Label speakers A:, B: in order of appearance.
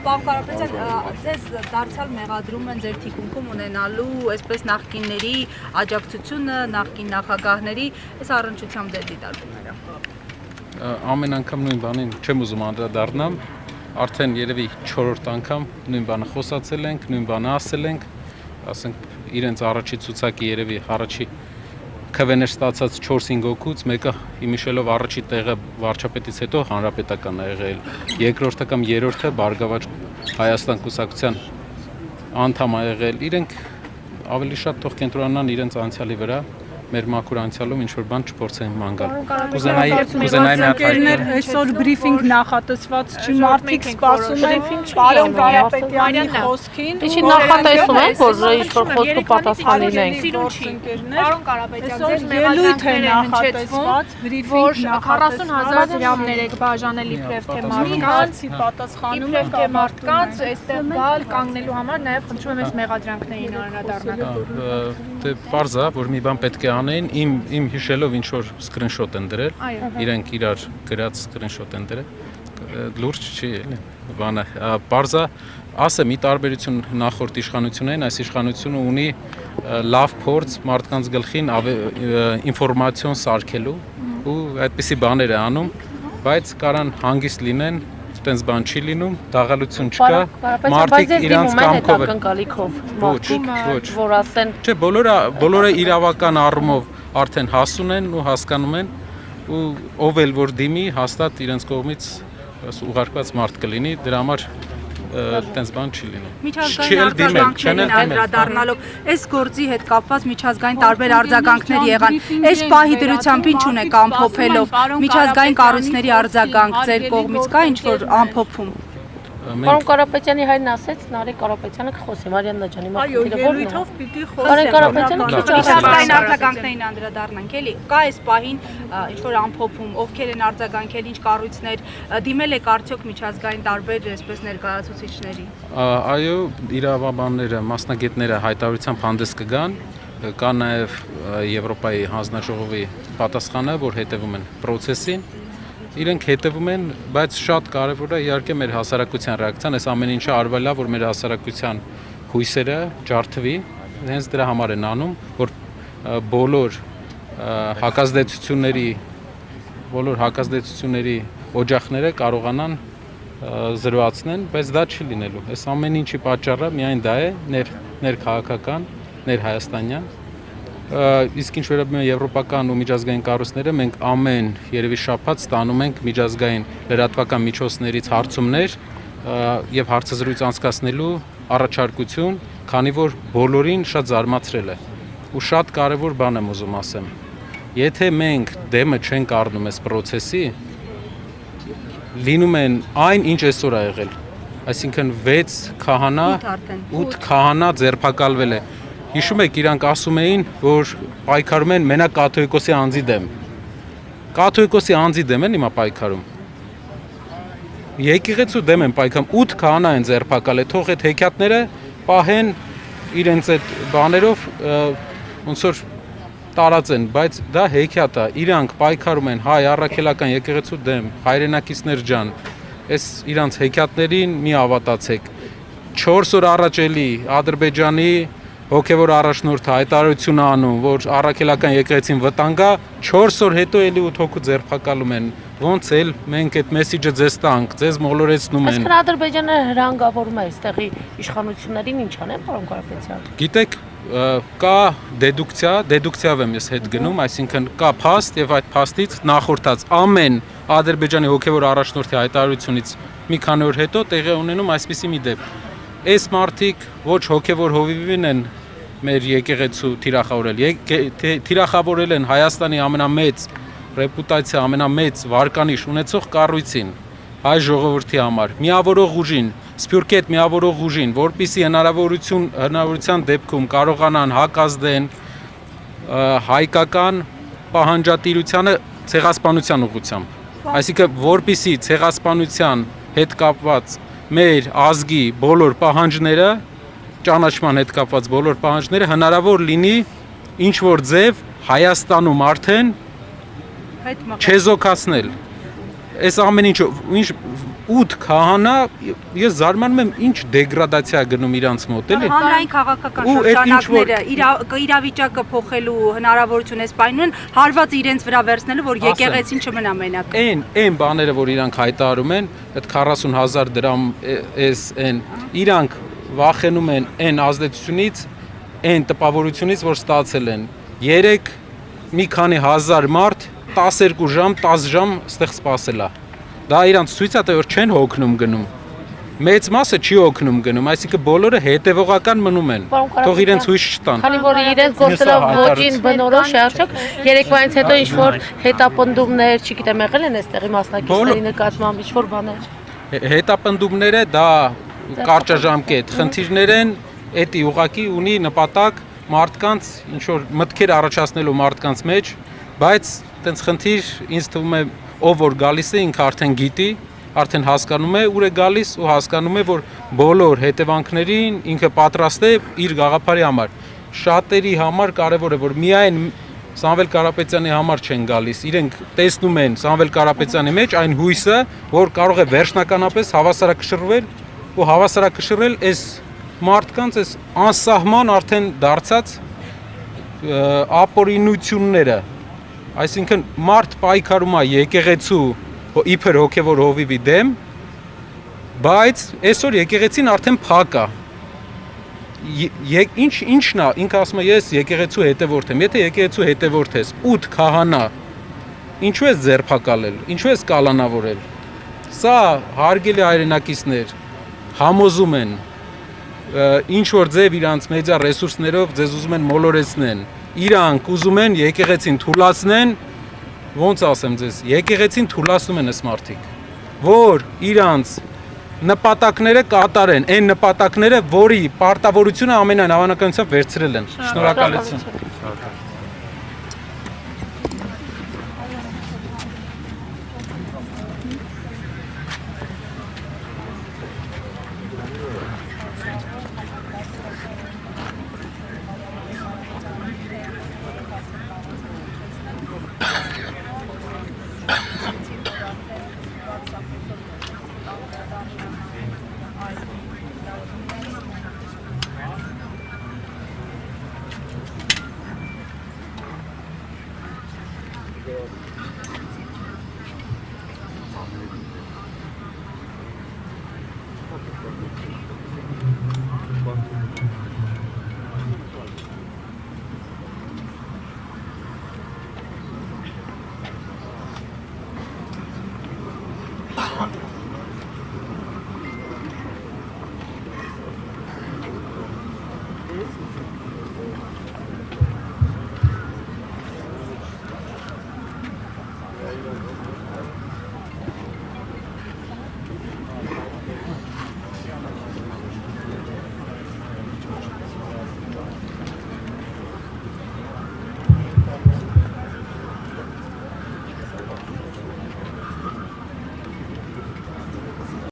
A: Պարոն Կարապետյան, ձեզ դարձյալ մեղադրում են ձեր թիկունքում ունենալու այսպես նախկինների աջակցությունը, նախկին նախագահների, այս առնչությամբ ձեր դիտարկումները։
B: Ամեն անգամ նույն բանին չեմ ուզում անդրադառնամ, արդեն երևի 4-րդ անգամ նույն բանը խոսացել ենք, նույն բանը ասել ենք, ասենք իրենց առաջի ցուցակի երևի առաջի քվեներ ստացած 4-5 հոգուց մեկը իմիշելով առաջի տեղը վարչապետից հետո հանրապետական է եղել, երկրորդը կամ երրորդը Բարգավաճ Հայաստան կուսակցության անդամ է եղել, իրենք ավելի շատ թող կենտրոնանան իրենց անցյալի վրա, մեր մաքուր անցյալում ինչ-որ բան չփորձեն ման գալ։ Կուզենայի
C: այսօր բրիֆինգ նախատեսված չի, մարդիկ սպասում են պարոն Կարապետյանի խոսքին։
D: Ինչի նախատեսում են, որ ինչ-որ խոսքը պատասխան լինենք։
A: Պարոն Կարապետյան, ձեզ
C: ելույթ է նախատեսված,
A: որ 40,000 դրամներ եք բաժանել իբրև թե մարդկանց,
C: պատասխանում
A: իբրև թե մարդկանց, այստեղ գալ կանգնելու համար նաև խնդրում եմ այս մեղադրանքներին անդրադառնալ։
B: Դե պարզ է, որ մի բան պետք է անեին, իմ հիշելով ինչ որ սկրինշոտ են դրել, իրենք իրար գրած սկրինշոտ են դրել, լուրջ չի էլի, բանը, պարզ է, ասեմ, ի տարբերություն նախորդ իշխանություններին, այս իշխանությունը ունի լավ փորձ մարդկանց գլխին ինֆորմացիոն սարքելու ու այդպիսի բաներ է անում, բայց կարան հանգիստ լինեն, տենց բան չի լինում, դաղալություն չկա, մարդիկ իրանց կամքով են, որ ասեն, չէ, բոլորը իրավական առումով արդեն հասուն են ու հասկանում են ու ով էլ որ դիմի հաստատ իրենց կողմից ուղարկված մարդ կլինի, դրա համար տենց բան չի լինում։
A: Միջազգային արձագանքներին անդրադառնալով, այս գործի հետ կապված միջազգային տարբեր արձագանքներ եղան, այս պահի դրությամբ ինչ ունեք ամփոփելով, միջազգային կառույցների արձագանք ձեր կողմից կա ինչ-որ ամփոփում։
D: Պարոն Կարապետյանի հայրն ասեց, Նարեկ Կարապետյանը կխոսի, Մարիաննա ջանի մաքրիրը ո՞րն է։
C: ելույթով պիտի
D: Պարոն Կարապետյանը քիչ
A: միջազգային արձագանքներին անդրադառնանք, էլի, կա այս պահին ինչ-որ ամփոփում, ովքեր են արձագանքել, ինչ կառույցներ, դիմել եք արդյոք միջազգային տարբեր այսպես ներկայացուցիչների։
B: Այո, իրավաբանները, մասնագետները հայտարարությամբ հանդես կգան, կա նաև Եվրոպայի հանձնաժողովի պատասխանը, որ հետևում են պրոցեսին, իրենք հետևում են, բայց շատ կարևոր է իհարկե մեր հասարակության ռեակցիան, այս ամեն ինչը արվել է, որ մեր հասարակության հույսերը ջարդվի, հենց դրա համար են անում, որ բոլոր հակազդեցությունների օջախները կարողանան զրոացնեն, բայց դա չի լինելու։ Այս ամեն ինչի պատճառը միայն դա է, ներքաղաքական, ներհայաստանյան։ Իսկ ինչ վերաբերում է եվրոպական ու միջազգային կառույցները, մենք ամեն երևի շաբաթ ստանում ենք միջազգային լրատվական միջոցներից հարցումներ եւ հարցազրույց անցկացնելու առաջարկություն, քանի որ բոլորին շատ զարմացրել է։ Ու շատ կարևոր բան եմ ուզում ասեմ։ Եթե մենք դեմը չենք առնում այս process-ի, լինում են այն, ինչ այսօր է եղել։ Այսինքն 6 քահանա, 8 քահանա ձերբակալվել է։ Հիշում եք, իրանք ասում էին, որ պայքարում են մենակ կաթողիկոսի անձի դեմ։ Կաթողիկոսի անձի դեմ են հիմա պայքարում։ Եկեղեցու դեմ են պայքարում, 8 քահանա են ձերբակալել, թող այդ հեքիաթները պահեն իրենց այդ բաներով ոնց որ տարածեն, բայց դա հեքիաթ է, իրանք պայքարում են հայ առաքելական եկեղեցու դեմ, հայրենակիցներ ջան, այս իրանց հեքիաթներին մի ավատացեք։ 4 օր առաջ էլի Ադրբեջանի հոգևոր առաջնորդը հայտարարություն է անում, որ առաքելական եկեղեցին վտանգ է, 4 օր հետո էլի 8 հոգու ձերբակալում են։ Ոնց էլ մենք այդ մեսիջը ձեզ տանք, ձեզ մոլորեցնում են։
D: Այսինքն Ադրբեջանը հրանգավորում է այստեղի իշխանություններին ինչ անեն, պարոն Կարապետյան։
B: Գիտեք, կա դեդուկցիա եմ ես հետ գնում, այսինքն կա փաստ եւ այդ փաստից նախորդած ամեն Ադրբեջանի հոգևոր առաջնորդի հայտարարությունից մի քանի օր հետո տեղի ունենում այսպիսի մի դեպք։ Այս մարդիկ ոչ հոգևոր հովիվին են մեր եկեղեցու թիրախավորել են Հայաստանի ամենամեծ ռեպուտացիա, ամենամեծ վարկանիշ ունեցող կառույցին, հայ ժողովրդի համար, միավորող ուժին, սփյուռքի հետ միավորող ուժին, որպիսի հնարավորության դեպքում կարողանան հակազդեն հայկական պահանջատիրությանը ցեղասպանության ուղղությամբ։ Այսինքն, որպիսի ցեղասպանության հետ կապված մեր ազգի բոլոր պահանջները, ճանաչման հետ կապված բոլոր պահանջները հնարավոր լինի ինչ որ ձև Հայաստանում արդեն չեզոքացնել։ Այս ամեն ինչ 8 քահանա, ես զարմանում եմ ինչ դեգրադացիա գնում իրանց մոտ էլի։
A: Հանրային քաղաքական շրջանակները իրավիճակը փոխելու հնարավորություն էս պայնում են հարված իրենց վրա վերցնելու, որ եկեղեցին չմնա մենակ։
B: Այն բաները, որ իրանք հայտարարում են, այդ 40,000 դրամ այն իրանք վախենում են այն ազդեցությունից, այն տպավորությունից, որ ստացել են 3 մի քանի հազար մարդ 12 ժամ, 10 ժամ ստեղ սպասելա։ Դա իրանց ցույց է, որ չեն հոգնում գնում։ Մեծ մասը չի հոգնում գնում, այսինքն բոլորը հետևողական մնում են։ Թող իրենց հույս չտան։
D: Քանի որ իրենց գործելով ոչին բնորոշ է, արդյոք երեկվայից հետո ինչ որ հետապնդումներ, չգիտեմ, եղել են այստեղի մասնակիցների նկատմամբ ինչ որ բաներ։
B: Հետապնդումները դա կարճաժամկետ խնդիրներ են, էդի ուղակի ունի նպատակ մարդկանց ինչ որ մտքեր առաջացնելու մարդկանց մեջ, բայց տենց խնդիր ինձ թվում է ով որ գալիս է ինքը արդեն գիտի, արդեն հասկանում է ուր է գալիս ու հասկանում է որ բոլոր հետևանքներին ինքը պատրաստ է իր գաղափարի համար։ Շատերի համար կարևոր է որ միայն Սամվել Կարապետյանի համար չեն գալիս, իրենք տեսնում են Սամվել Կարապետյանի մեջ այն հույսը, որ կարող է վերջնականապես հավասարակշռվել ու հավասարակշռել այս մարդկանց այս անսահման արդեն դարձած ապօրինությունները, այսինքն մարդ պայքարում է եկեղեցու իբր հոգևոր հովիվի դեմ, բայց այսօր եկեղեցին արդեն փակ է։ Ինչն է, ինքը ասում է ես եկեղեցու հետևորդ եմ, եթե եկեղեցու հետևորդ ես, 8 քահանա, ինչու ես ձերբակալել, ինչու ես կալանավորել։ Սա հարգելի հայրենակիցներ համոզում են ինչ որ ձև իրանց մեդիա ռեսուրսներով ձեզ ուզում են մոլորեցնեն, իրանք ուզում են եկեղեցին թուլացնեն, ոնց ասեմ ձեզ, եկեղեցին թուլացնում են այս մարդիկ, որ իրանց նպատակները կատարեն, այն նպատակները, որի պարտավորությունը ամենայն հավանականությամբ վերցրել են։ Շնորհակալություն։